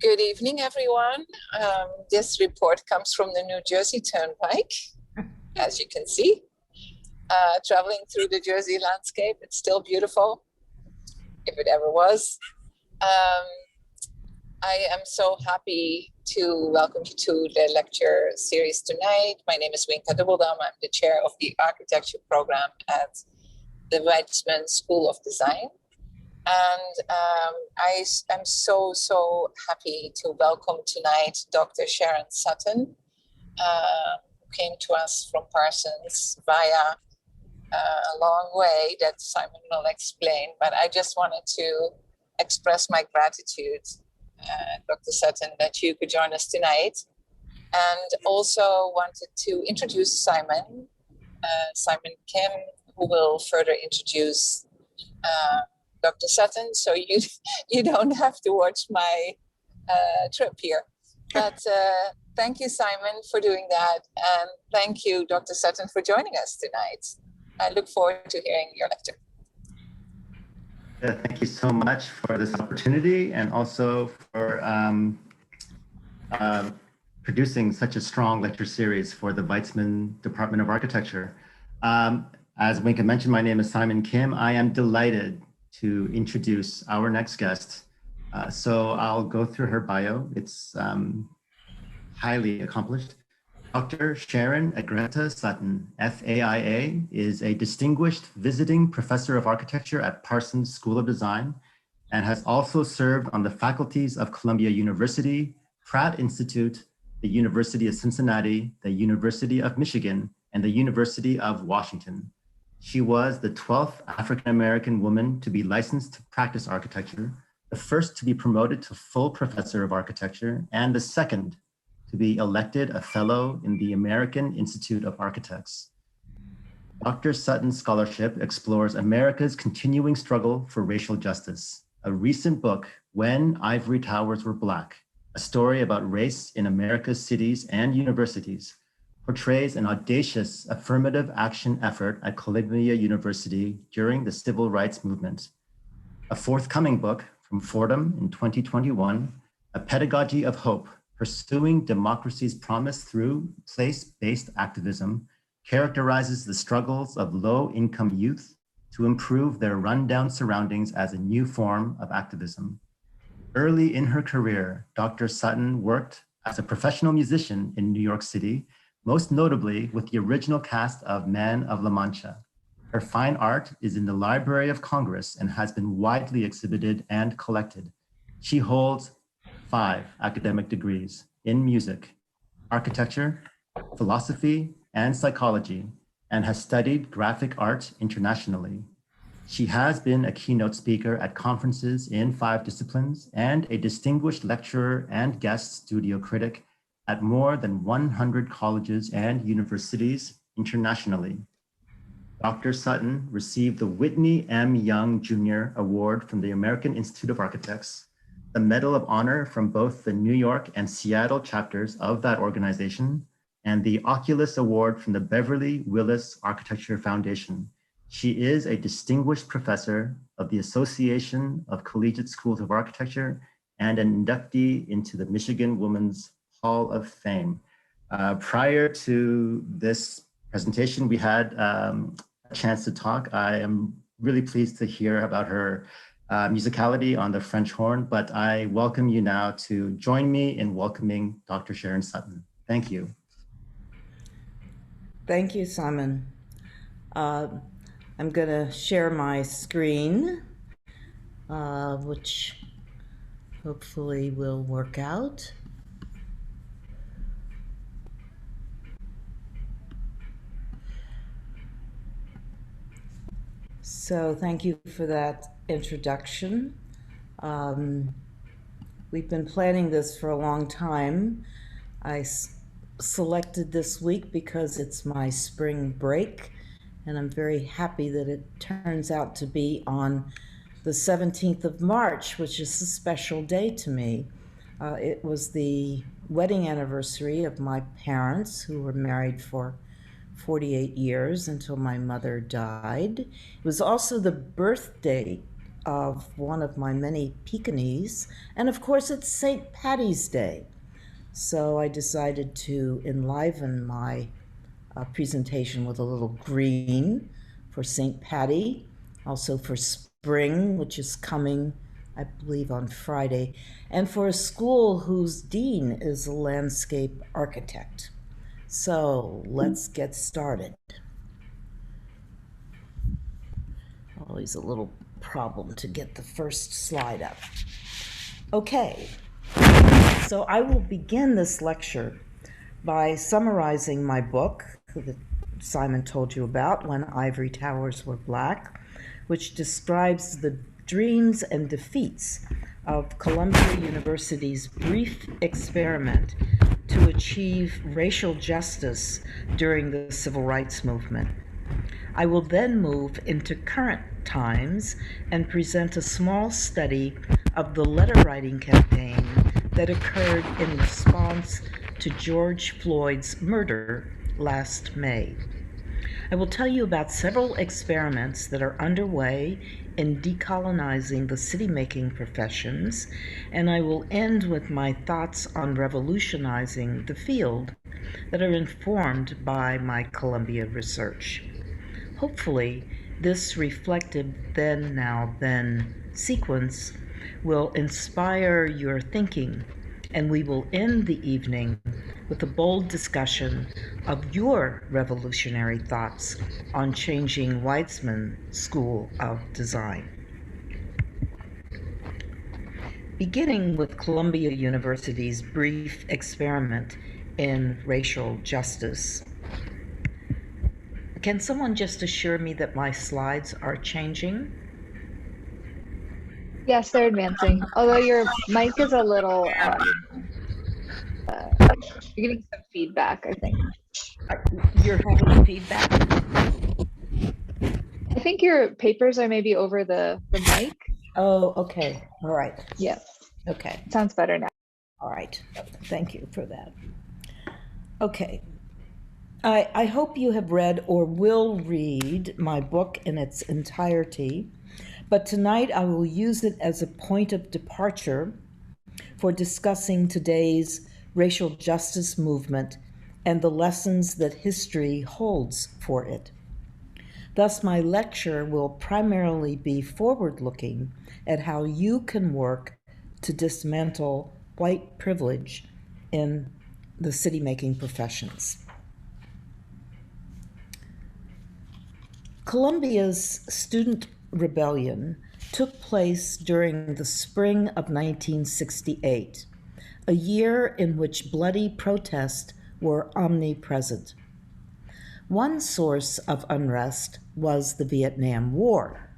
Good evening, everyone. This report comes from the New Jersey Turnpike, as you can see. Traveling through the Jersey landscape, it's still beautiful, if it ever was. I am so happy to welcome you to the lecture series tonight. My name is Winka Dubbeldam. I'm the chair of the architecture program at the Weitzman School of Design. And I am so happy to welcome tonight Dr. Sharon Sutton, who came to us from Parsons via a long way that Simon will explain. But I just wanted to express my gratitude, Dr. Sutton, that you could join us tonight. And also wanted to introduce Simon Kim, who will further introduce Dr. Sutton, so you don't have to watch my trip here. But thank you, Simon, for doing that. And thank you, Dr. Sutton, for joining us tonight. I look forward to hearing your lecture. Thank you so much for this opportunity and also for producing such a strong lecture series for the Weitzman Department of Architecture. As Winka mentioned, my name is Simon Kim. I am delighted to introduce our next guest. So I'll go through her bio. It's highly accomplished. Dr. Sharon E. Sutton, FAIA, is a distinguished visiting professor of architecture at Parsons School of Design and has also served on the faculties of Columbia University, Pratt Institute, the University of Cincinnati, the University of Michigan, and the University of Washington. She was the 12th African-American woman to be licensed to practice architecture, the first to be promoted to full professor of architecture, and the second to be elected a fellow in the American Institute of Architects. Dr. Sutton's scholarship explores America's continuing struggle for racial justice. A recent book, When Ivory Towers Were Black, a story about race in America's cities and universities, portrays an audacious affirmative action effort at Columbia University during the civil rights movement. A forthcoming book from Fordham in 2021, A Pedagogy of Hope, Pursuing Democracy's Promise Through Place-Based Activism, characterizes the struggles of low-income youth to improve their rundown surroundings as a new form of activism. Early in her career, Dr. Sutton worked as a professional musician in New York City, most notably with the original cast of Man of La Mancha. Her fine art is in the Library of Congress and has been widely exhibited and collected. She holds 5 academic degrees in music, architecture, philosophy, and psychology, and has studied graphic art internationally. She has been a keynote speaker at conferences in 5 disciplines and a distinguished lecturer and guest studio critic at more than 100 colleges and universities internationally. Dr. Sutton received the Whitney M. Young Jr. Award from the American Institute of Architects, the Medal of Honor from both the New York and Seattle chapters of that organization, and the Oculus Award from the Beverly Willis Architecture Foundation. She is a distinguished professor of the Association of Collegiate Schools of Architecture and an inductee into the Michigan Women's Hall of Fame. Prior to this presentation, we had a chance to talk. I am really pleased to hear about her musicality on the French horn, but I welcome you now to join me in welcoming Dr. Sharon Sutton. Thank you. Thank you, Simon. I'm gonna share my screen, which hopefully will work out. So thank you for that introduction. We've been planning this for a long time. I selected this week because it's my spring break, and I'm very happy that it turns out to be on the 17th of March, which is a special day to me. It was the wedding anniversary of my parents, who were married for 48 years until my mother died. It was also the birthday of one of my many Pekingese, and of course it's St. Patty's Day. So I decided to enliven my presentation with a little green for St. Patty, also for spring, which is coming, I believe, on Friday, and for a school whose dean is a landscape architect. So let's get started. Always a little problem to get the first slide up. Okay, so I will begin this lecture by summarizing my book that Simon told you about, When Ivory Towers Were Black, which describes the dreams and defeats of Columbia University's brief experiment to achieve racial justice during the civil rights movement. I will then move into current times and present a small study of the letter writing campaign that occurred in response to George Floyd's murder last May. I will tell you about several experiments that are underway in decolonizing the city-making professions, and I will end with my thoughts on revolutionizing the field that are informed by my Columbia research. Hopefully, this reflective then, now, then sequence will inspire your thinking, and we will end the evening with a bold discussion of your revolutionary thoughts on changing Weitzman School of Design. Beginning with Columbia University's brief experiment in racial justice. Can someone just assure me that my slides are changing? Yes, they're advancing. Although your mic is a little, you're getting some feedback, I think. You're having feedback? I think your papers are maybe over the mic. Oh, okay. All right. Yeah. Okay. Sounds better now. All right. Thank you for that. Okay. I hope you have read or will read my book in its entirety, but tonight I will use it as a point of departure for discussing today's racial justice movement and the lessons that history holds for it. Thus, my lecture will primarily be forward-looking at how you can work to dismantle white privilege in the city-making professions. Columbia's student rebellion took place during the spring of 1968, a year in which bloody protests were omnipresent. One source of unrest was the Vietnam War.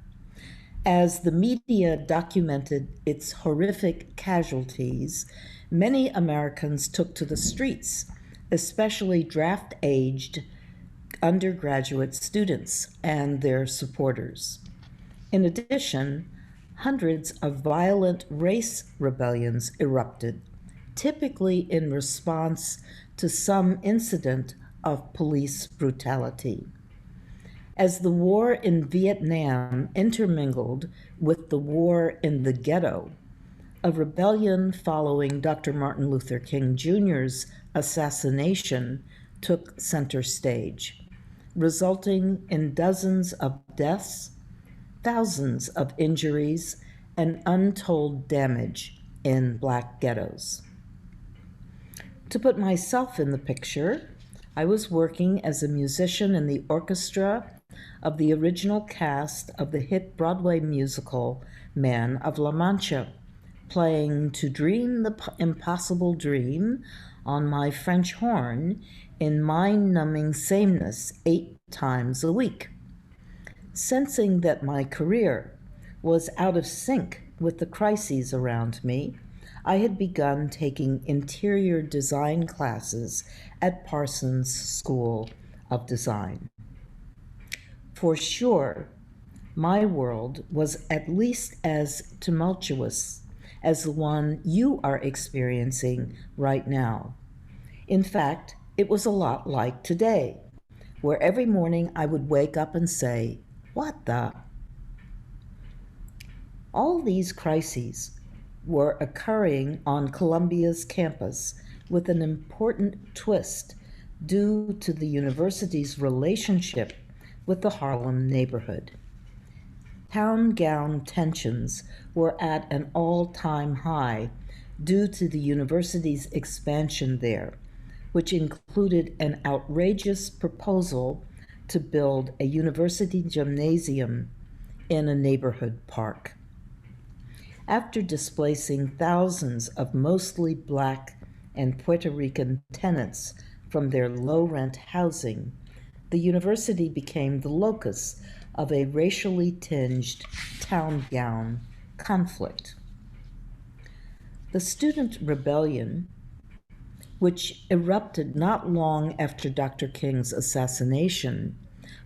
As the media documented its horrific casualties, many Americans took to the streets, especially draft-aged undergraduate students and their supporters. In addition, hundreds of violent race rebellions erupted, typically in response to some incident of police brutality. As the war in Vietnam intermingled with the war in the ghetto, a rebellion following Dr. Martin Luther King Jr.'s assassination took center stage, resulting in dozens of deaths, thousands of injuries, and untold damage in Black ghettos. To put myself in the picture, I was working as a musician in the orchestra of the original cast of the hit Broadway musical Man of La Mancha, playing To Dream the Impossible Dream on my French horn in mind-numbing sameness 8 times a week. Sensing that my career was out of sync with the crises around me, I had begun taking interior design classes at Parsons School of Design. For sure, my world was at least as tumultuous as the one you are experiencing right now. In fact, it was a lot like today, where every morning I would wake up and say, "What the?" All these crises were occurring on Columbia's campus with an important twist due to the university's relationship with the Harlem neighborhood. Town gown tensions were at an all-time high due to the university's expansion there, which included an outrageous proposal to build a university gymnasium in a neighborhood park. After displacing thousands of mostly Black and Puerto Rican tenants from their low-rent housing, the university became the locus of a racially tinged town gown conflict. The student rebellion, which erupted not long after Dr. King's assassination,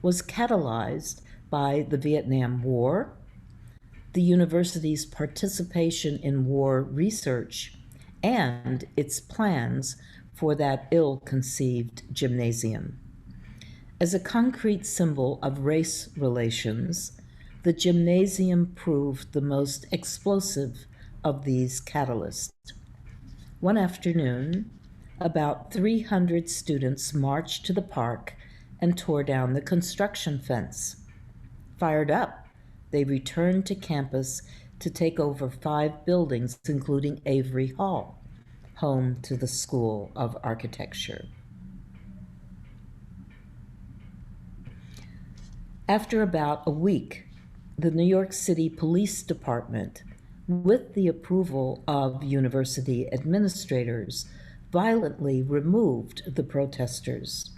was catalyzed by the Vietnam War, the university's participation in war research, and its plans for that ill-conceived gymnasium. As a concrete symbol of race relations, the gymnasium proved the most explosive of these catalysts. One afternoon, about 300 students marched to the park and tore down the construction fence. Fired up, they returned to campus to take over 5 buildings, including Ivory Hall, home to the School of Architecture. After about a week, the New York City Police Department, with the approval of university administrators, violently removed the protesters.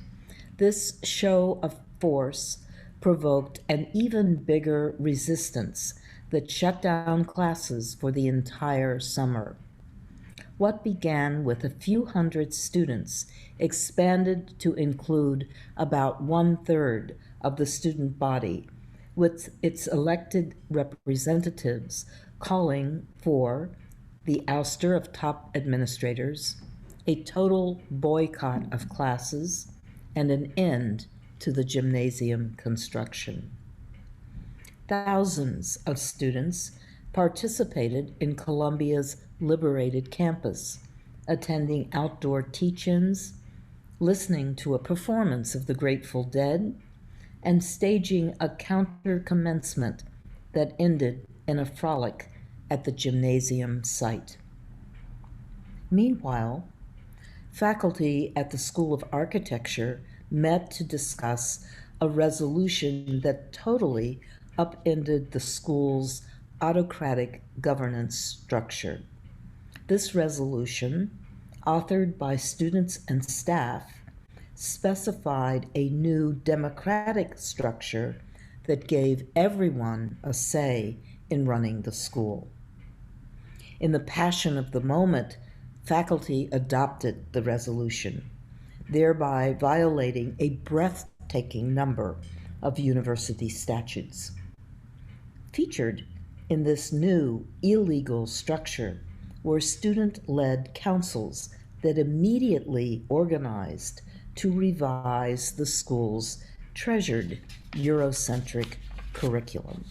This show of force provoked an even bigger resistance that shut down classes for the entire summer. What began with a few hundred students expanded to include about 1/3 of the student body, with its elected representatives calling for the ouster of top administrators, a total boycott of classes, and an end to the gymnasium construction. Thousands of students participated in Columbia's liberated campus, attending outdoor teach-ins, listening to a performance of the Grateful Dead, and staging a counter-commencement that ended in a frolic at the gymnasium site. Meanwhile, faculty at the School of Architecture met to discuss a resolution that totally upended the school's autocratic governance structure. This resolution, authored by students and staff, specified a new democratic structure that gave everyone a say in running the school. In the passion of the moment, faculty adopted the resolution, thereby violating a breathtaking number of university statutes. Featured in this new illegal structure were student-led councils that immediately organized to revise the school's treasured Eurocentric curriculum.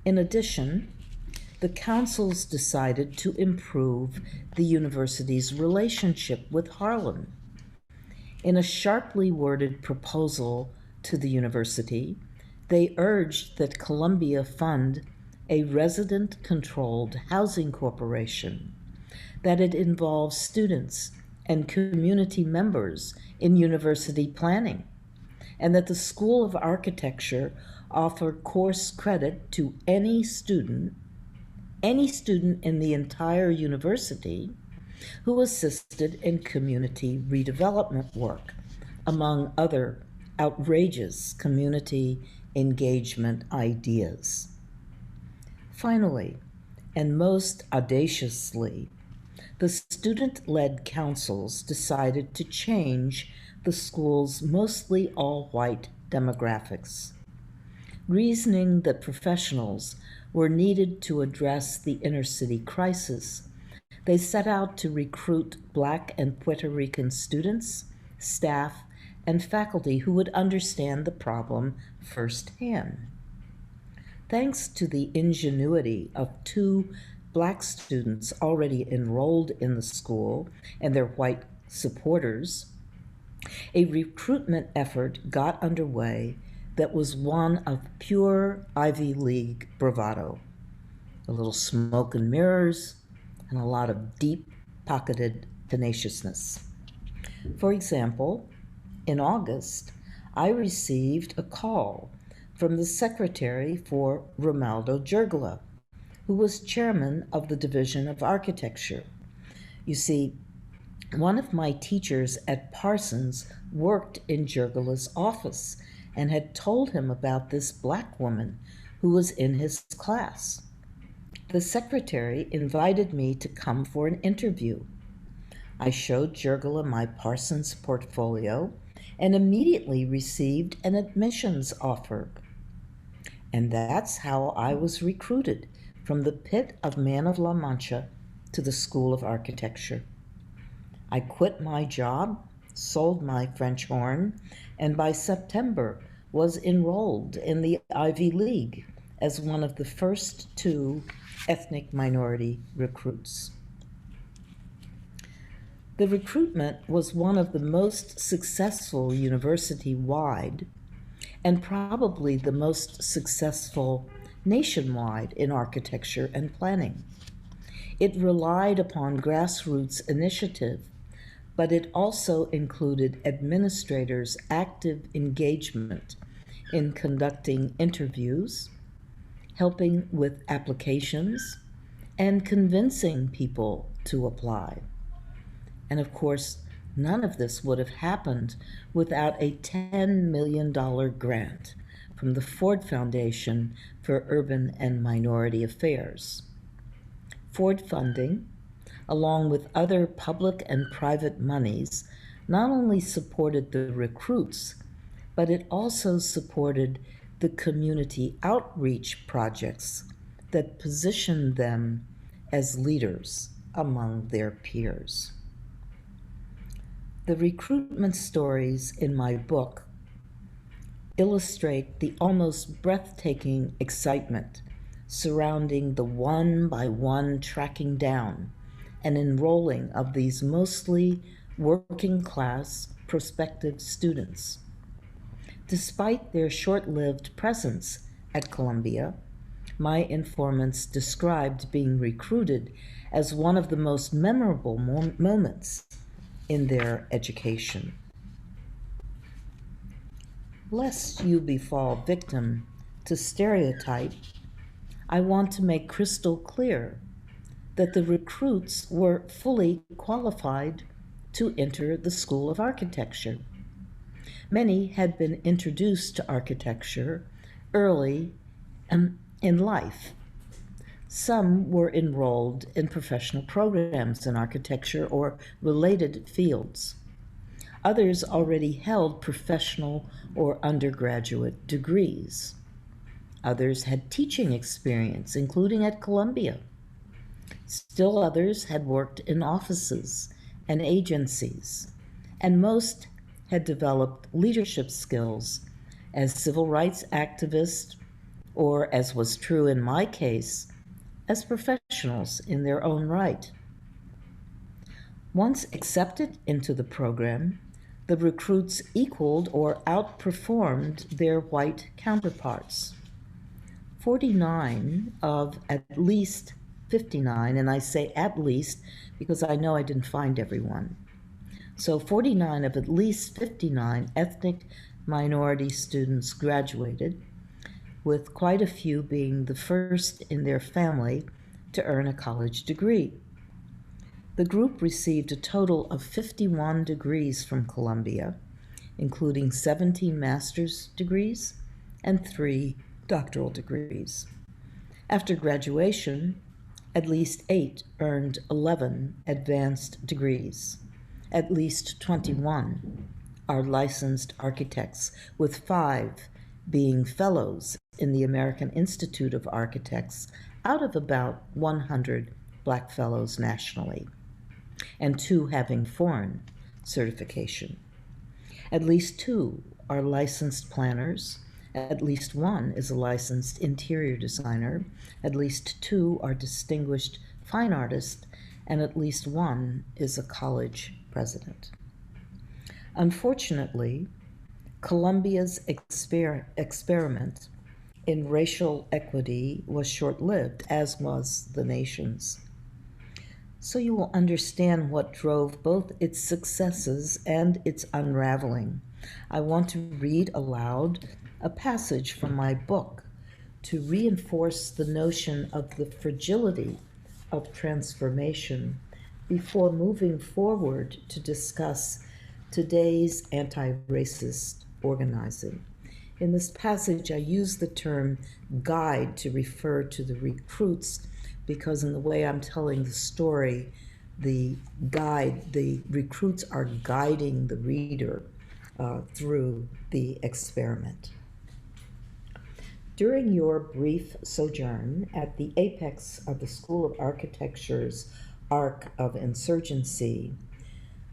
In addition, the councils decided to improve the university's relationship with Harlem. In a sharply worded proposal to the university, they urged that Columbia fund a resident-controlled housing corporation, that it involves students and community members in university planning, and that the School of Architecture offer course credit to any student in the entire university who assisted in community redevelopment work, among other outrageous community engagement ideas. Finally, and most audaciously, the student-led councils decided to change the school's mostly all-white demographics. Reasoning that professionals were needed to address the inner-city crisis, they set out to recruit Black and Puerto Rican students, staff, and faculty who would understand the problem firsthand. thanks to the ingenuity of two Black students already enrolled in the school and their white supporters, a recruitment effort got underway that was one of pure Ivy League bravado. A little smoke and mirrors, and a lot of deep-pocketed tenaciousness. For example, in August, I received a call from the secretary for Romaldo Jergala, who was chairman of the Division of Architecture. You see, one of my teachers at Parsons worked in Jergala's office and had told him about this Black woman who was in his class. The secretary invited me to come for an interview. I showed Jergala my Parsons portfolio and immediately received an admissions offer. And that's how I was recruited from the pit of Man of La Mancha to the School of Architecture. I quit my job, sold my French horn, and by September was enrolled in the Ivy League as one of the first two ethnic minority recruits. The recruitment was one of the most successful university-wide and probably the most successful nationwide in architecture and planning. It relied upon grassroots initiative, but it also included administrators' active engagement in conducting interviews, helping with applications, and convincing people to apply. And of course, none of this would have happened without a $10 million grant from the Ford Foundation for Urban and Minority Affairs. Ford funding, along with other public and private monies, not only supported the recruits, but it also supported the community outreach projects that positioned them as leaders among their peers. The recruitment stories in my book illustrate the almost breathtaking excitement surrounding the one-by-one tracking down and enrolling of these mostly working-class prospective students. Despite their short-lived presence at Columbia, my informants described being recruited as one of the most memorable moments in their education. Lest you befall victim to stereotype, I want to make crystal clear that the recruits were fully qualified to enter the School of Architecture. Many had been introduced to architecture early in life. Some were enrolled in professional programs in architecture or related fields. Others already held professional or undergraduate degrees. Others had teaching experience, including at Columbia. Still others had worked in offices and agencies, and most had developed leadership skills as civil rights activists, or, as was true in my case, as professionals in their own right. Once accepted into the program, the recruits equaled or outperformed their white counterparts. 49 of at least 59, and I say at least because I know I didn't find everyone. So 49 of at least 59 ethnic minority students graduated, with quite a few being the first in their family to earn a college degree. The group received a total of 51 degrees from Columbia, including 17 master's degrees and 3 doctoral degrees. After graduation, at least 8 earned 11 advanced degrees. At least 21 are licensed architects, with 5 being fellows in the American Institute of Architects out of about 100 Black fellows nationally, and 2 having foreign certification. At least 2 are licensed planners, At least one is a licensed interior designer, at least two are distinguished fine artists, and at least one is a college president. Unfortunately, Columbia's experiment in racial equity was short-lived, as was the nation's. So you will understand what drove both its successes and its unraveling. I want to read aloud a passage from my book to reinforce the notion of the fragility of transformation before moving forward to discuss today's anti-racist organizing. In this passage, I use the term guide to refer to the recruits because in the way I'm telling the story, the recruits are guiding the reader through the experiment. During your brief sojourn at the apex of the School of Architecture's arc of insurgency,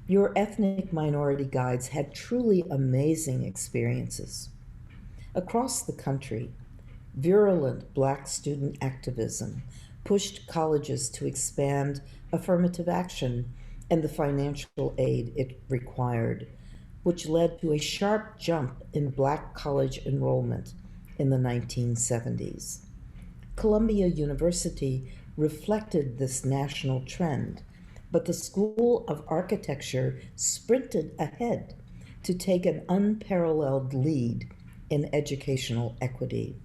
your ethnic minority guides had truly amazing experiences. Across the country, virulent Black student activism pushed colleges to expand affirmative action and the financial aid it required, which led to a sharp jump in Black college enrollment in the 1970s. Columbia University reflected this national trend, but the School of Architecture sprinted ahead to take an unparalleled lead in educational equity.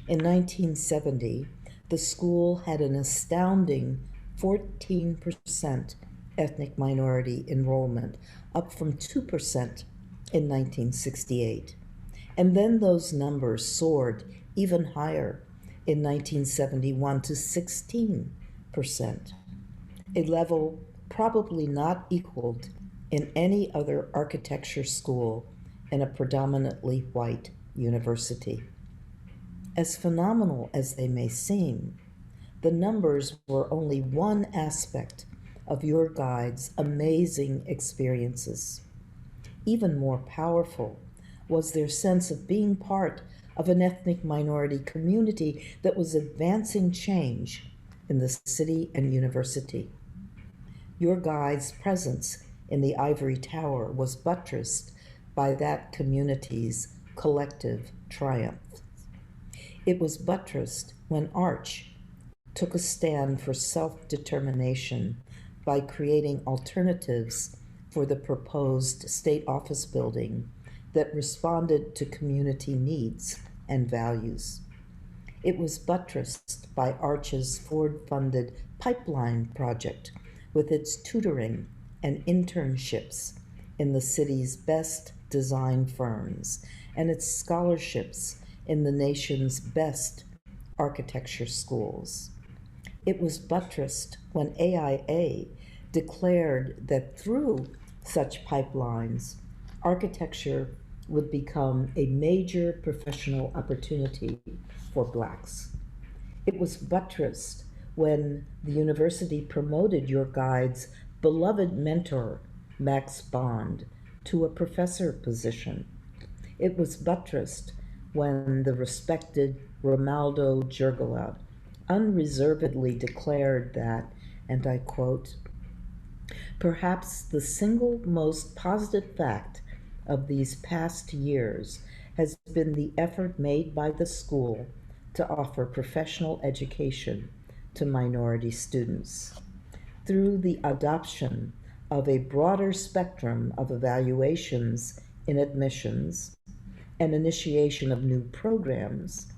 In 1970, the school had an astounding 14% ethnic minority enrollment, up from 2% in 1968. And then those numbers soared even higher in 1971 to 16%, a level probably not equaled in any other architecture school in a predominantly white university. As phenomenal as they may seem, the numbers were only one aspect of your guide's amazing experiences. Even more powerful was their sense of being part of an ethnic minority community that was advancing change in the city and university. Your guide's presence in the Ivory Tower was buttressed by that community's collective triumph. It was buttressed when Arch took a stand for self-determination by creating alternatives for the proposed state office building that responded to community needs and values. It was buttressed by Arch's Ford-funded pipeline project with its tutoring and internships in the city's best design firms and its scholarships in the nation's best architecture schools. It was buttressed when AIA declared that through such pipelines, architecture would become a major professional opportunity for Blacks. It was buttressed when the university promoted your guide's beloved mentor, Max Bond, to a professor position. It was buttressed when the respected Romaldo Jergola unreservedly declared that, and I quote, "Perhaps the single most positive fact of these past years has been the effort made by the school to offer professional education to minority students. Through the adoption of a broader spectrum of evaluations in admissions and initiation of new programs,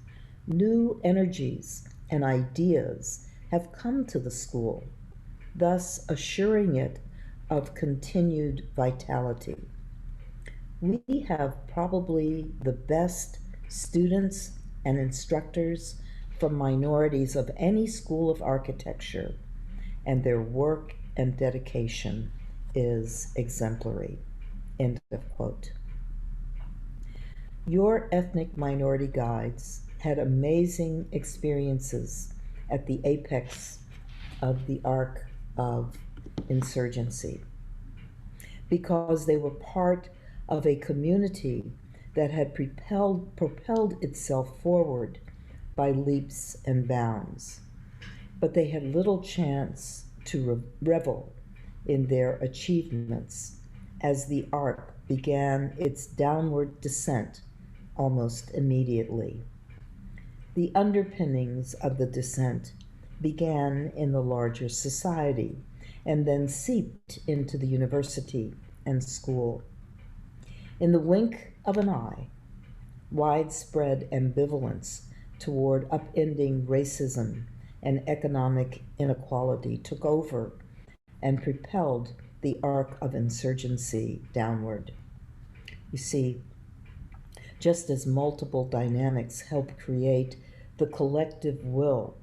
new energies and ideas have come to the school, thus assuring it of continued vitality. We have probably the best students and instructors from minorities of any school of architecture, and their work and dedication is exemplary." End of quote. Your ethnic minority guides had amazing experiences at the apex of the arc of insurgency because they were part of a community that had propelled itself forward by leaps and bounds. But they had little chance to revel in their achievements as the arc began its downward descent almost immediately. The underpinnings of the descent began in the larger society and then seeped into the university and school. In the wink of an eye, widespread ambivalence toward upending racism and economic inequality took over and propelled the arc of insurgency downward. You see, just as multiple dynamics help create the collective will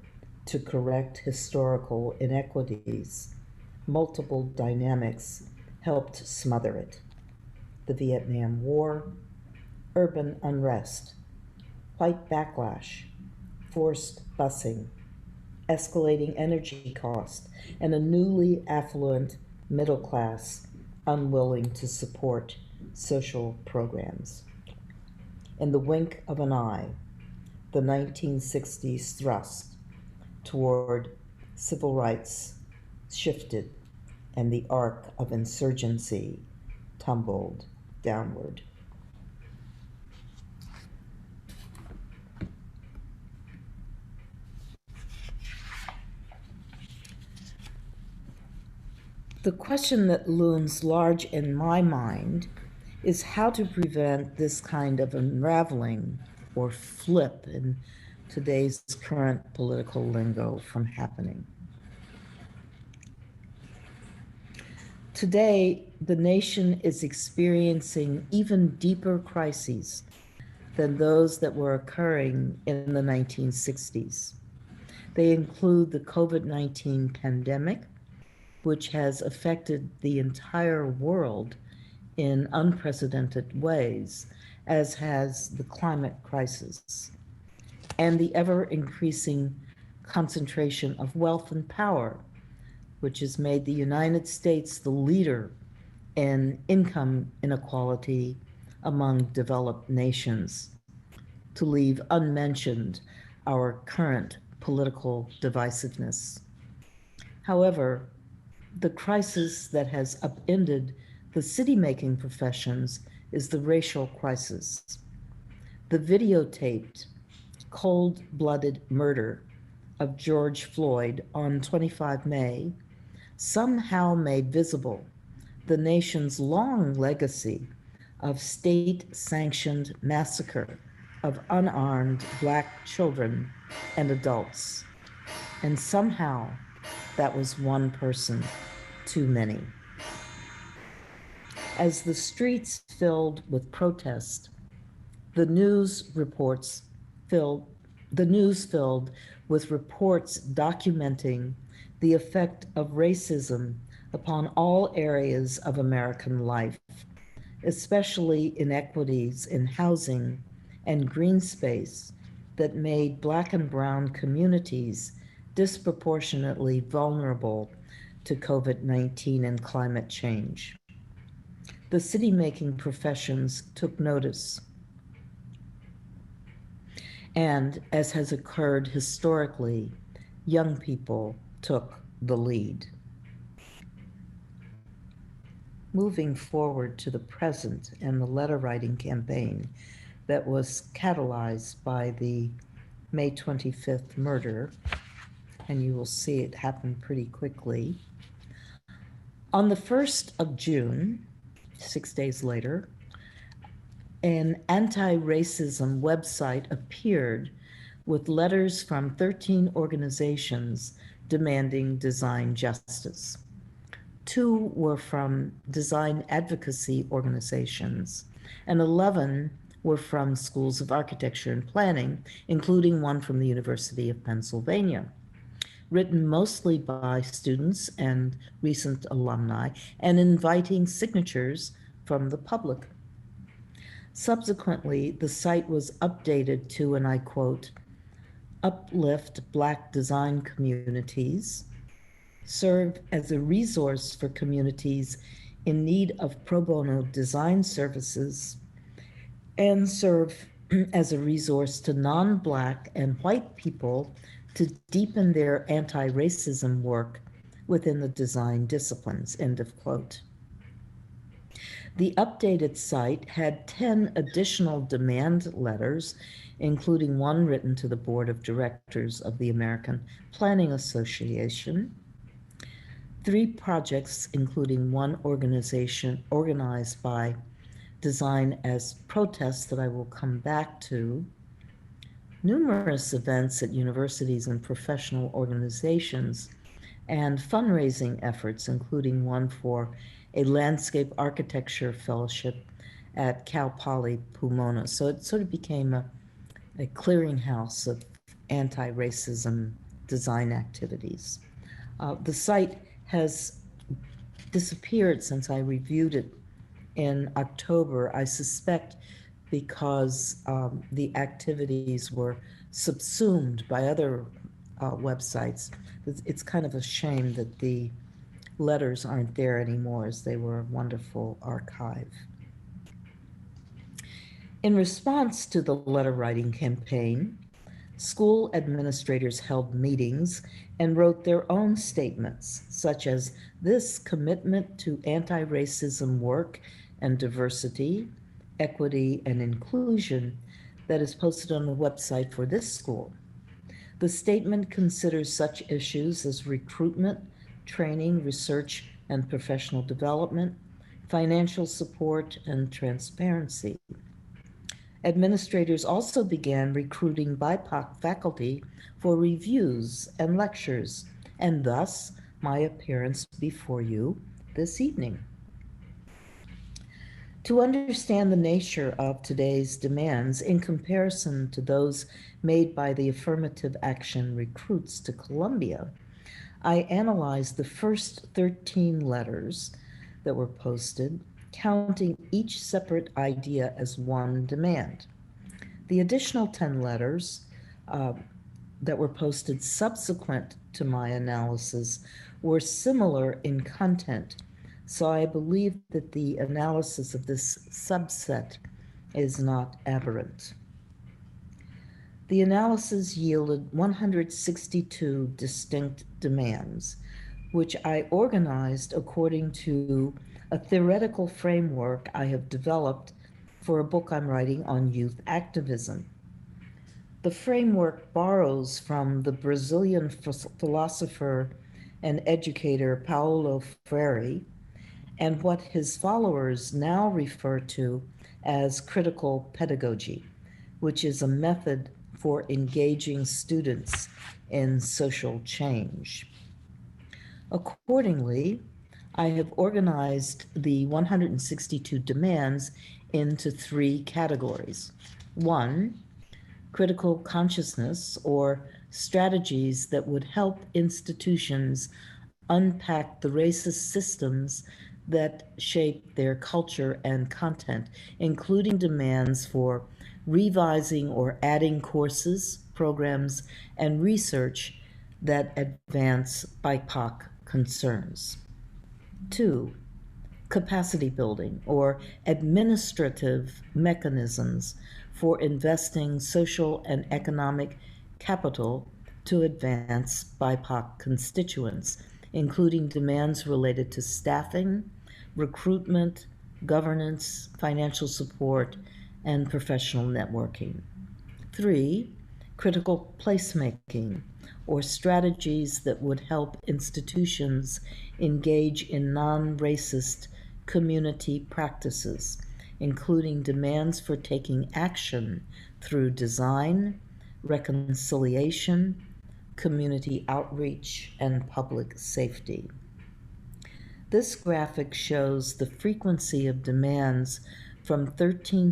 to correct historical inequities, multiple dynamics helped smother it. The Vietnam War, urban unrest, white backlash, forced busing, escalating energy costs, and a newly affluent middle class unwilling to support social programs. In the wink of an eye, the 1960s thrust toward civil rights shifted, and the arc of insurgency tumbled downward. The question that looms large in my mind is how to prevent this kind of unraveling or flip in today's current political lingo from happening. Today, the nation is experiencing even deeper crises than those that were occurring in the 1960s. They include the COVID-19 pandemic, which has affected the entire world in unprecedented ways, as has the climate crisis, and the ever-increasing concentration of wealth and power, which has made the United States the leader in income inequality among developed nations, to leave unmentioned our current political divisiveness. However, the crisis that has upended the city-making professions is the racial crisis. The videotaped, cold-blooded murder of George Floyd on 25 May somehow made visible the nation's long legacy of state-sanctioned massacre of unarmed Black children and adults. And somehow that was one person too many. As the streets filled with protest, the news filled with reports documenting the effect of racism upon all areas of American life, especially inequities in housing and green space that made Black and brown communities disproportionately vulnerable to COVID-19 and climate change. The city-making professions took notice. And as has occurred historically, young people took the lead. Moving forward to the present and the letter writing campaign that was catalyzed by the May 25th murder, and you will see it happen pretty quickly. On the 1st of June, 6 days later, an anti-racism website appeared with letters from 13 organizations demanding design justice. 2 were from design advocacy organizations, and 11 were from schools of architecture and planning, including one from the University of Pennsylvania, written mostly by students and recent alumni, and inviting signatures from the public. Subsequently, the site was updated to, and I quote, uplift Black design communities, serve as a resource for communities in need of pro bono design services, and serve as a resource to non-Black and white people to deepen their anti-racism work within the design disciplines, end of quote. The updated site had 10 additional demand letters, including one written to the Board of Directors of the American Planning Association, 3 projects, including one organization organized by Design as Protests that I will come back to, numerous events at universities and professional organizations, and fundraising efforts, including one for a landscape architecture fellowship at Cal Poly Pomona. So it sort of became a clearinghouse of anti-racism design activities. The site has disappeared since I reviewed it in October, I suspect because the activities were subsumed by other websites. It's kind of a shame that the letters aren't there anymore, as they were a wonderful archive. In response to the letter writing campaign, school administrators held meetings and wrote their own statements, such as this commitment to anti-racism work and diversity, equity, and inclusion that is posted on the website for this school. The statement considers such issues as recruitment, training, research, and professional development, financial support, and transparency. Administrators also began recruiting BIPOC faculty for reviews and lectures, and thus my appearance before you this evening. To understand the nature of today's demands in comparison to those made by the affirmative action recruits to Columbia, I analyzed the first 13 letters that were posted, counting each separate idea as one demand. The additional 10 letters that were posted subsequent to my analysis were similar in content, so I believe that the analysis of this subset is not aberrant. The analysis yielded 162 distinct demands, which I organized according to a theoretical framework I have developed for a book I'm writing on youth activism. The framework borrows from the Brazilian philosopher and educator Paulo Freire and what his followers now refer to as critical pedagogy, which is a method for engaging students in social change. Accordingly, I have organized the 162 demands into 3 categories. 1, critical consciousness, or strategies that would help institutions unpack the racist systems that shape their culture and content, including demands for revising or adding courses, programs, and research that advance BIPOC concerns. 2, capacity building or administrative mechanisms for investing social and economic capital to advance BIPOC constituents, including demands related to staffing, recruitment, governance, financial support, and professional networking. 3, critical placemaking, or strategies that would help institutions engage in non-racist community practices, including demands for taking action through design, reconciliation, community outreach, and public safety. This graphic shows the frequency of demands from the 13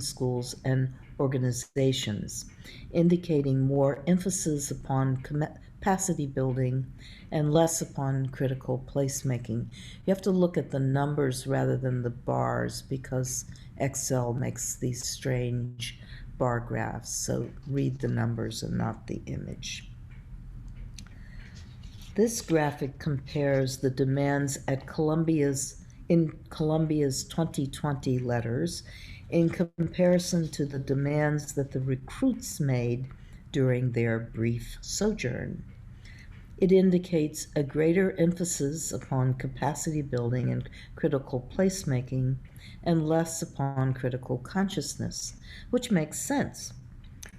schools and organizations, indicating more emphasis upon capacity building and less upon critical placemaking. You have to look at the numbers rather than the bars because Excel makes these strange bar graphs, so read the numbers and not the image. This graphic compares the demands at Columbia's 2020 letters in comparison to the demands that the recruits made during their brief sojourn. It indicates a greater emphasis upon capacity building and critical placemaking and less upon critical consciousness, which makes sense.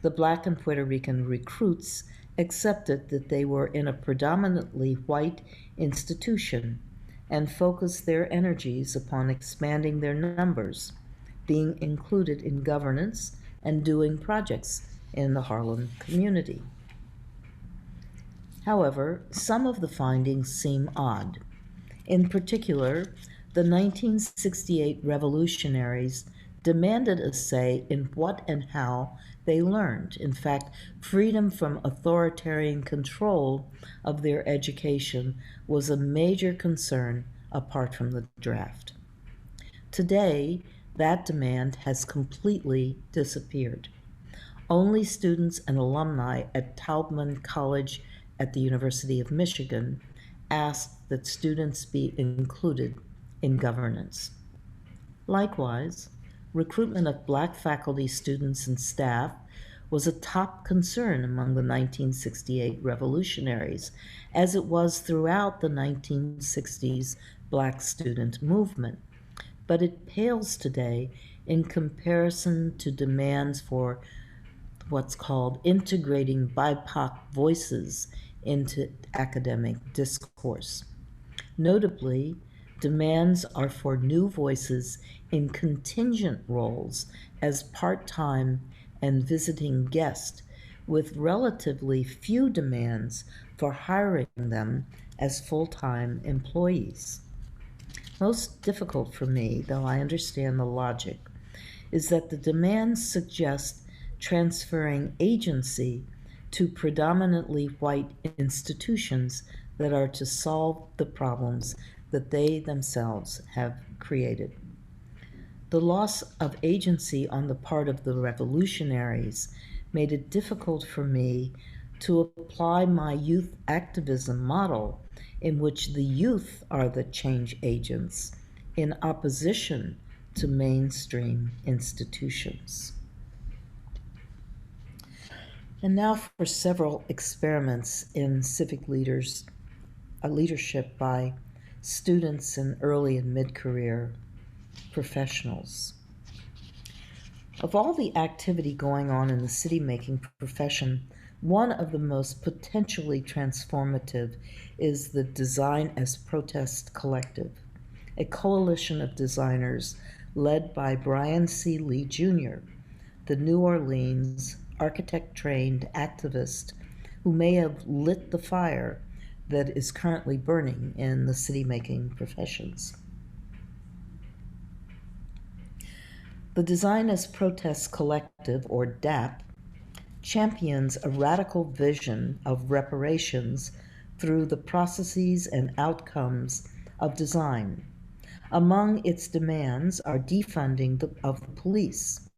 The Black and Puerto Rican recruits accepted that they were in a predominantly white institution and focused their energies upon expanding their numbers, being included in governance, and doing projects in the Harlem community. However, some of the findings seem odd. In particular, the 1968 revolutionaries demanded a say in what and how they learned. In fact, freedom from authoritarian control of their education was a major concern apart from the draft. Today, that demand has completely disappeared. Only students and alumni at Taubman College at the University of Michigan asked that students be included in governance. Likewise, recruitment of Black faculty, students, and staff was a top concern among the 1968 revolutionaries, as it was throughout the 1960s Black student movement. But it pales today in comparison to demands for what's called integrating BIPOC voices into academic discourse. Notably, demands are for new voices in contingent roles as part-time and visiting guests, with relatively few demands for hiring them as full-time employees. Most difficult for me, though I understand the logic, is that the demands suggest transferring agency to predominantly white institutions that are to solve the problems that they themselves have created. The loss of agency on the part of the revolutionaries made it difficult for me to apply my youth activism model, in which the youth are the change agents, in opposition to mainstream institutions. And now for several experiments in civic leadership by students in early and mid-career professionals. Of all the activity going on in the city-making profession, one of the most potentially transformative is the Design as Protest Collective, a coalition of designers led by Brian C. Lee Jr., the New Orleans architect-trained activist who may have lit the fire that is currently burning in the city-making professions. The Design as Protest Collective, or DAP, champions a radical vision of reparations through the processes and outcomes of design. Among its demands are defunding of the police,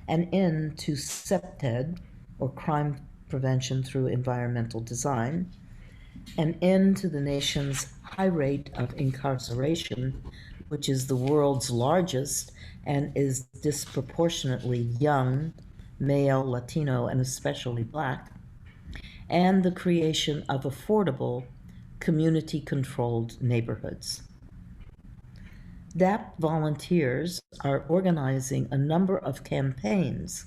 an end to CPTED, or crime prevention through environmental design, an end to the nation's high rate of incarceration, which is the world's largest and is disproportionately young, male, Latino, and especially Black, and the creation of affordable, community-controlled neighborhoods. DAP volunteers are organizing a number of campaigns,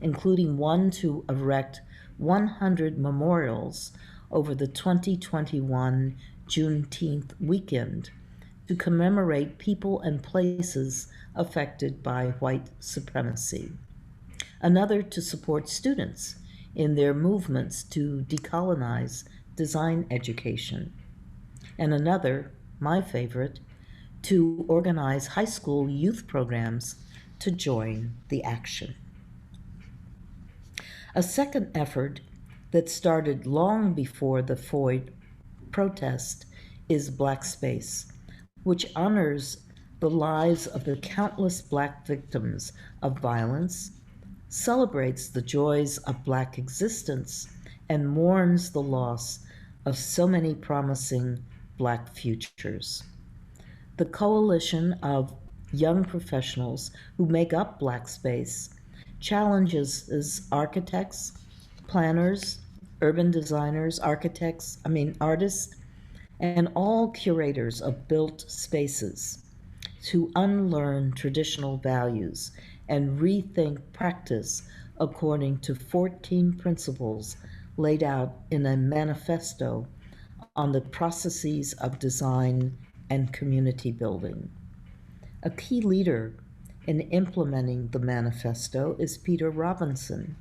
including one to erect 100 memorials over the 2021 Juneteenth weekend to commemorate people and places affected by white supremacy. Another to support students in their movements to decolonize design education. And another, my favorite, to organize high school youth programs to join the action. A second effort that started long before the Floyd protest is Black Space, which honors the lives of the countless Black victims of violence, celebrates the joys of Black existence, and mourns the loss of so many promising Black futures. The coalition of young professionals who make up Black space challenges architects, planners, urban designers, artists, and all curators of built spaces to unlearn traditional values and rethink practice according to 14 principles laid out in a manifesto on the processes of design and community building. A key leader in implementing the manifesto is Peter Robinson,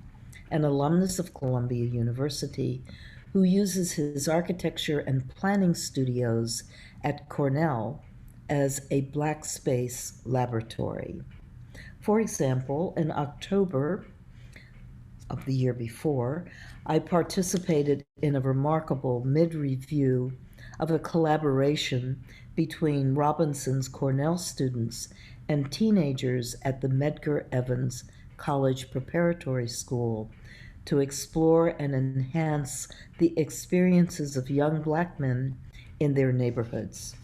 an alumnus of Columbia University who uses his architecture and planning studios at Cornell as a Black space laboratory. For example, in October of the year before, I participated in a remarkable mid-review of a collaboration between Robinson's Cornell students and teenagers at the Medgar Evers College Preparatory School to explore and enhance the experiences of young Black men in their neighborhoods.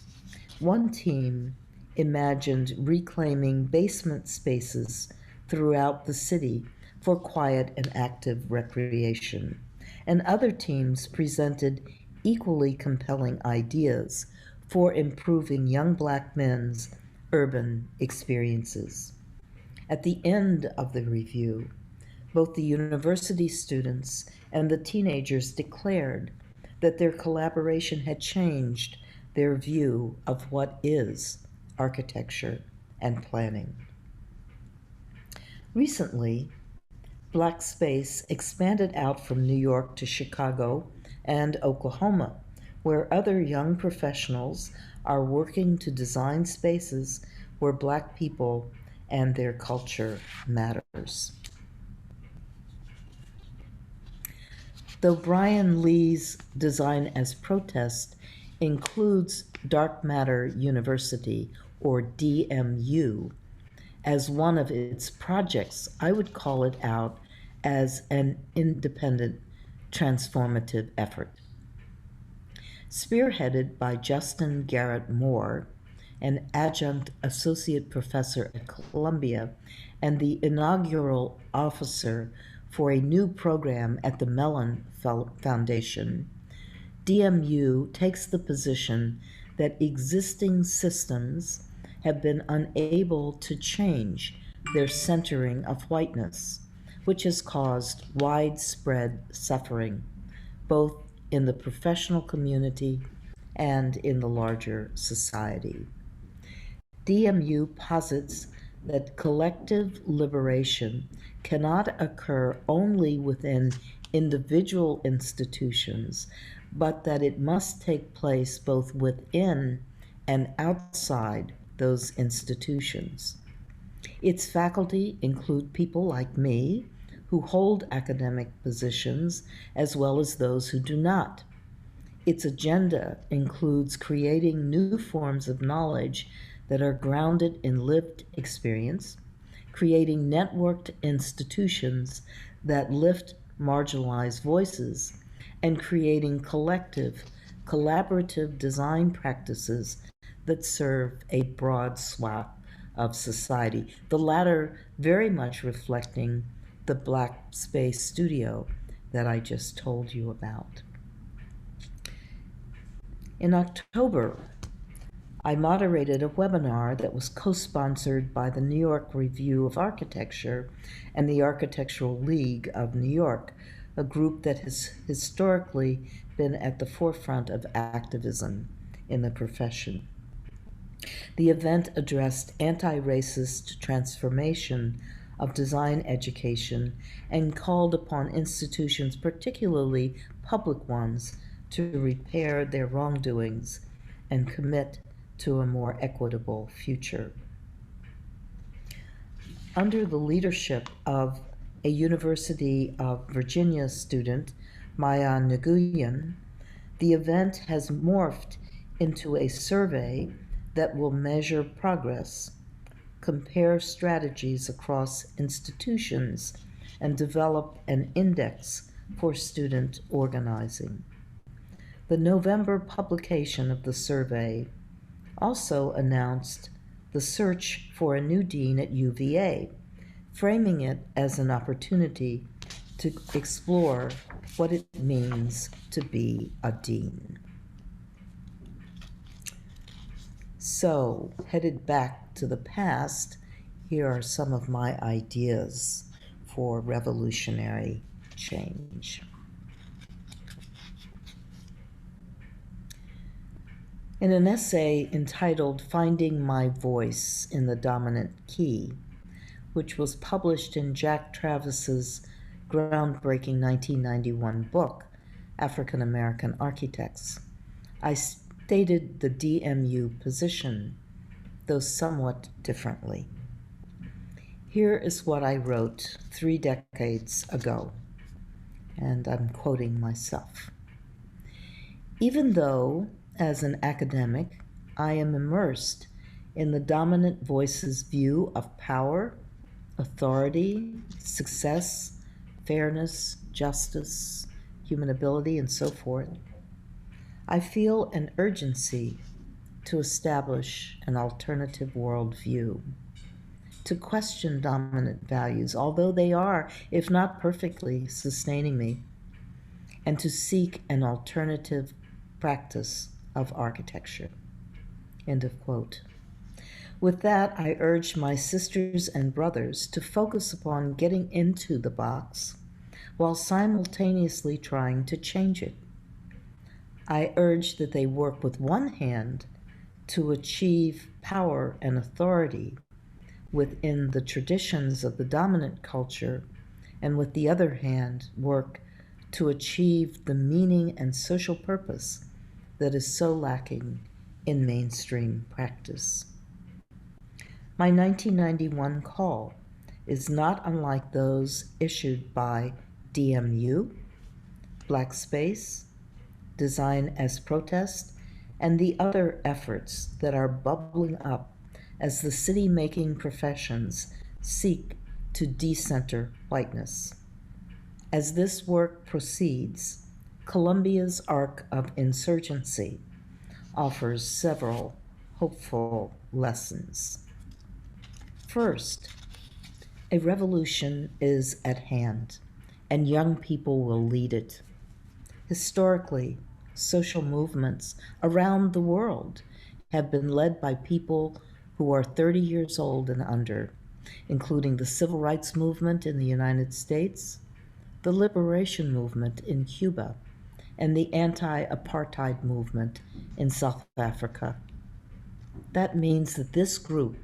One team imagined reclaiming basement spaces throughout the city for quiet and active recreation, and other teams presented equally compelling ideas for improving young Black men's urban experiences. At the end of the review, both the university students and the teenagers declared that their collaboration had changed their view of what is architecture and planning. Recently, Black space expanded out from New York to Chicago and Oklahoma, where other young professionals are working to design spaces where Black people and their culture matters. Though Brian Lee's Design as Protest includes Dark Matter University, or DMU, as one of its projects, I would call it out as an independent transformative effort. Spearheaded by Justin Garrett Moore, an adjunct associate professor at Columbia and the inaugural officer for a new program at the Mellon Foundation, DMU takes the position that existing systems have been unable to change their centering of whiteness, which has caused widespread suffering, both in the professional community and in the larger society. DMU posits that collective liberation cannot occur only within individual institutions, but that it must take place both within and outside those institutions. Its faculty include people like me, who hold academic positions, as well as those who do not. Its agenda includes creating new forms of knowledge that are grounded in lived experience, creating networked institutions that lift marginalized voices, and creating collective, collaborative design practices that serve a broad swath of society, the latter very much reflecting the Black Space Studio that I just told you about. In October, I moderated a webinar that was co-sponsored by the New York Review of Architecture and the Architectural League of New York, a group that has historically been at the forefront of activism in the profession. The event addressed anti-racist transformation of design education and called upon institutions, particularly public ones, to repair their wrongdoings and commit to a more equitable future. Under the leadership of a University of Virginia student, Maya Nguyen, the event has morphed into a survey that will measure progress, compare strategies across institutions, and develop an index for student organizing. The November publication of the survey also announced the search for a new dean at UVA, framing it as an opportunity to explore what it means to be a dean. So, headed back to the past, here are some of my ideas for revolutionary change. In an essay entitled Finding My Voice in the Dominant Key, which was published in Jack Travis's groundbreaking 1991 book, African American Architects, I stated the DMU position, though somewhat differently. Here is what I wrote 3 decades ago, and I'm quoting myself. Even though, as an academic, I am immersed in the dominant voice's view of power, authority, success, fairness, justice, human ability, and so forth, I feel an urgency to establish an alternative worldview, to question dominant values, although they are, if not perfectly, sustaining me, and to seek an alternative practice of architecture. End of quote. With that, I urge my sisters and brothers to focus upon getting into the box while simultaneously trying to change it. I urge that they work with one hand to achieve power and authority within the traditions of the dominant culture, and with the other hand, work to achieve the meaning and social purpose that is so lacking in mainstream practice. My 1991 call is not unlike those issued by DMU, Black Space, Design as Protest, and the other efforts that are bubbling up as the city-making professions seek to decenter whiteness. As this work proceeds, Columbia's arc of insurgency offers several hopeful lessons. First, a revolution is at hand, and young people will lead it. Historically, social movements around the world have been led by people who are 30 years old and under, including the Civil Rights Movement in the United States, the Liberation Movement in Cuba, and the anti-apartheid movement in South Africa. That means that this group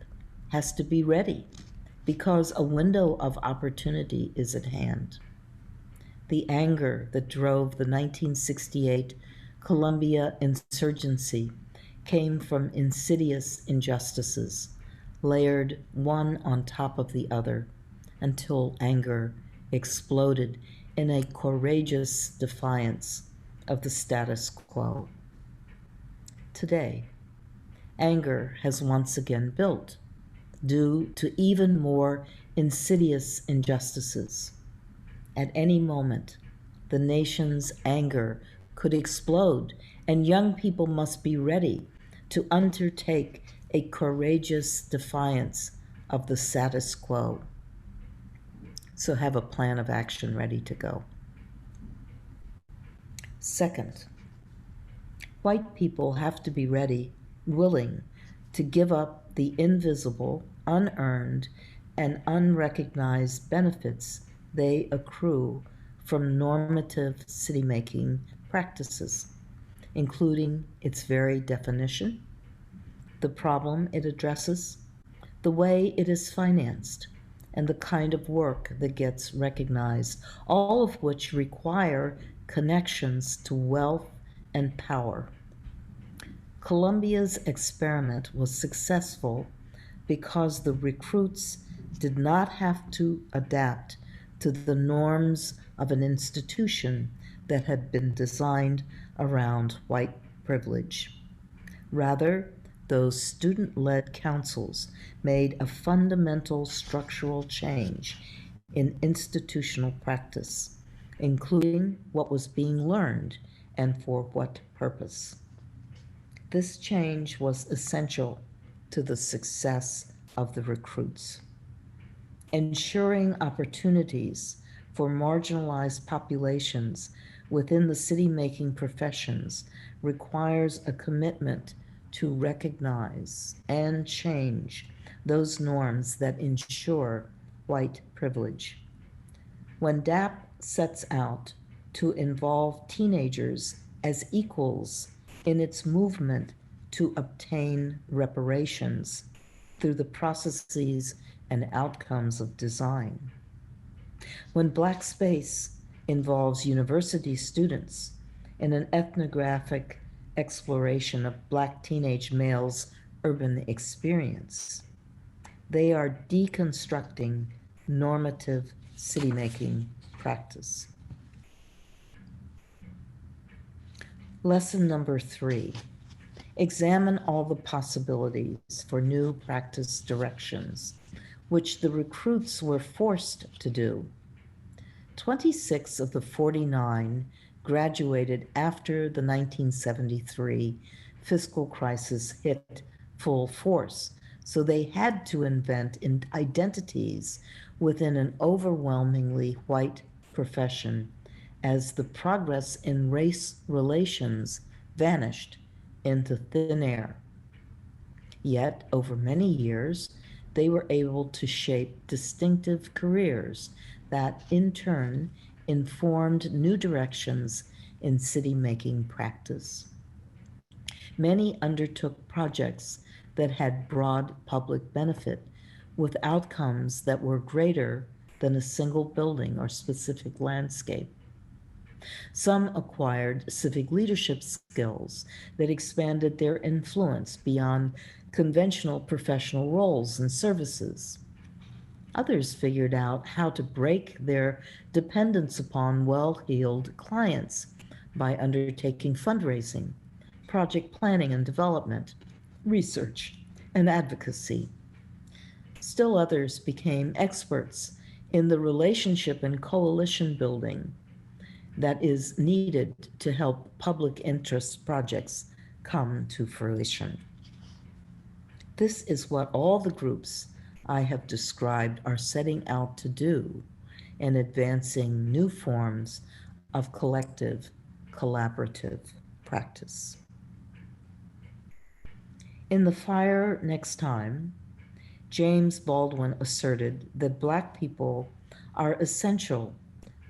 has to be ready because a window of opportunity is at hand. The anger that drove the 1968 Columbia insurgency came from insidious injustices, layered one on top of the other, until anger exploded in a courageous defiance of the status quo. Today, anger has once again built, due to even more insidious injustices. At any moment, the nation's anger could explode, and young people must be ready to undertake a courageous defiance of the status quo. So have a plan of action ready to go. Second, white people have to be ready, willing to give up the invisible, unearned, and unrecognized benefits they accrue from normative city-making practices, including its very definition, the problem it addresses, the way it is financed, and the kind of work that gets recognized, all of which require connections to wealth and power. Columbia's experiment was successful because the recruits did not have to adapt to the norms of an institution that had been designed around white privilege. Rather, those student-led councils made a fundamental structural change in institutional practice, including what was being learned and for what purpose. This change was essential to the success of the recruits. Ensuring opportunities for marginalized populations within the city-making professions requires a commitment to recognize and change those norms that ensure white privilege. When DAP sets out to involve teenagers as equals in its movement to obtain reparations through the processes and outcomes of design. When Black Space involves university students in an ethnographic exploration of Black teenage males' urban experience, they are deconstructing normative city-making practice. Lesson number 3, examine all the possibilities for new practice directions, which the recruits were forced to do. 26 of the 49 graduated after the 1973 fiscal crisis hit full force, so they had to invent identities within an overwhelmingly white profession as the progress in race relations vanished into thin air. Yet, over many years, they were able to shape distinctive careers that, in turn, informed new directions in city-making practice. Many undertook projects that had broad public benefit, with outcomes that were greater than a single building or specific landscape. Some acquired civic leadership skills that expanded their influence beyond conventional professional roles and services. Others figured out how to break their dependence upon well-heeled clients by undertaking fundraising, project planning and development, research, and advocacy. Still others became experts in the relationship and coalition building that is needed to help public interest projects come to fruition. This is what all the groups I have described are setting out to do in advancing new forms of collective, collaborative practice. In The Fire Next Time, James Baldwin asserted that Black people are essential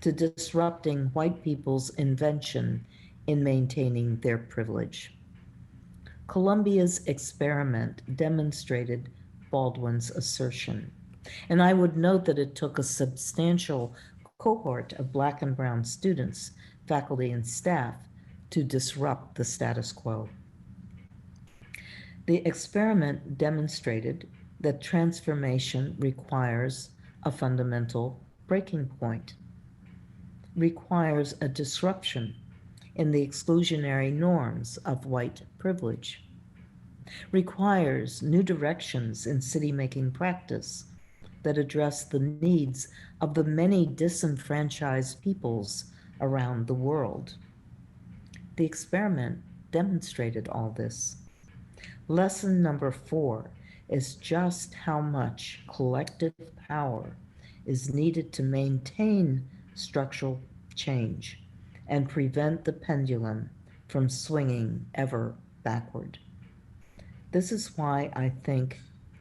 to disrupting white people's invention in maintaining their privilege. Columbia's experiment demonstrated Baldwin's assertion, and I would note that it took a substantial cohort of Black and brown students, faculty, and staff to disrupt the status quo. The experiment demonstrated that transformation requires a fundamental breaking point, requires a disruption in the exclusionary norms of white privilege, requires new directions in city-making practice that address the needs of the many disenfranchised peoples around the world. The experiment demonstrated all this. Lesson number 4 is just how much collective power is needed to maintain structural change and prevent the pendulum from swinging ever backward. This is why I think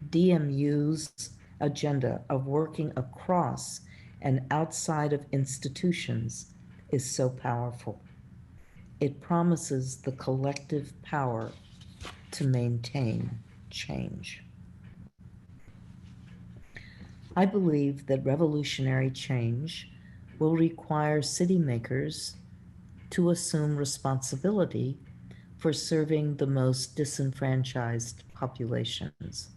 DMU's agenda of working across and outside of institutions is so powerful. It promises the collective power to maintain change. I believe that revolutionary change will require city makers to assume responsibility for serving the most disenfranchised populations,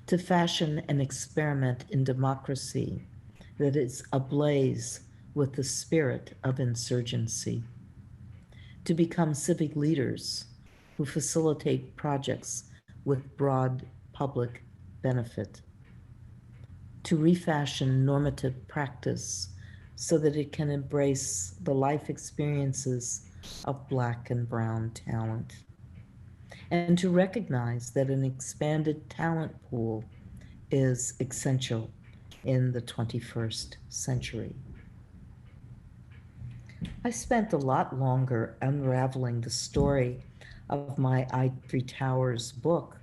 to fashion an experiment in democracy that is ablaze with the spirit of insurgency, to become civic leaders who facilitate projects with broad public benefit, to refashion normative practice so that it can embrace the life experiences of Black and brown talent, and to recognize that an expanded talent pool is essential in the 21st century. I spent a lot longer unraveling the story of my Ivory Towers book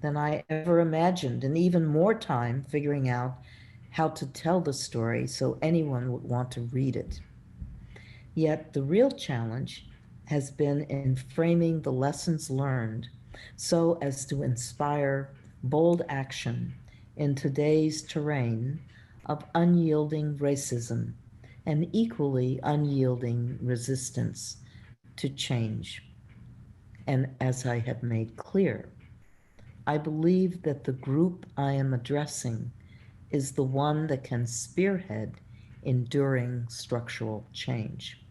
than I ever imagined, and even more time figuring out how to tell the story so anyone would want to read it. Yet the real challenge has been in framing the lessons learned so as to inspire bold action in today's terrain of unyielding racism and equally unyielding resistance to change. And as I have made clear, I believe that the group I am addressing is the one that can spearhead enduring structural change.